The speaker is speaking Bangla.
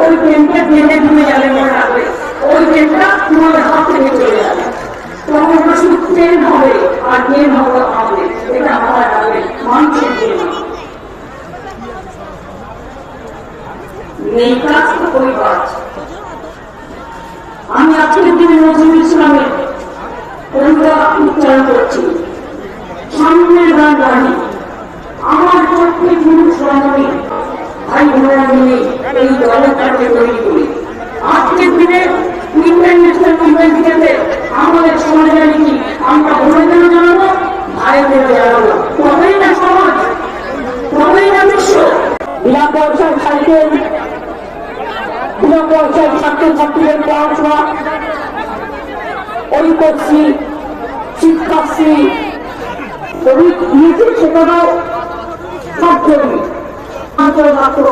ওই ট্রেনটা ট্রেনে ডুবে যাবে মনে রাখবে, ওই ট্রেনটা তোমাদের হাত থেকে চলে যাবে। তখন শুধু ট্রেন হবে আর ট্রেন হবে, এটা মাথায় রাখবে, মানুষের ট্রেন নেই কাজ তো ওই কাজ। আমি আজকের দিনে নজরুল ইসলামের কবিতা উচ্চারণ করছি। সামনের গান গাড়ি আমার পক্ষে পুরুষ রমণী ভাই বোনেরা মিলে এই দলটাকে তৈরি করি। আজকের দিনে ইন্টারন্যাশনাল ইভেন্টে আমাদের সমাজের কি আমরা বোনেদের জানাবো, ভাইদের জানাবো, তবেই না সমাজ, তবেই না বিশ্ব। বিনা পয়সার সাইকেল, বিনা পয়সার ছাত্রছাত্রীদের পড়াশোনা, ঐক্যশ্রী, শিক্ষাশ্রী, নিজে সেটাও সব করবি মাত্র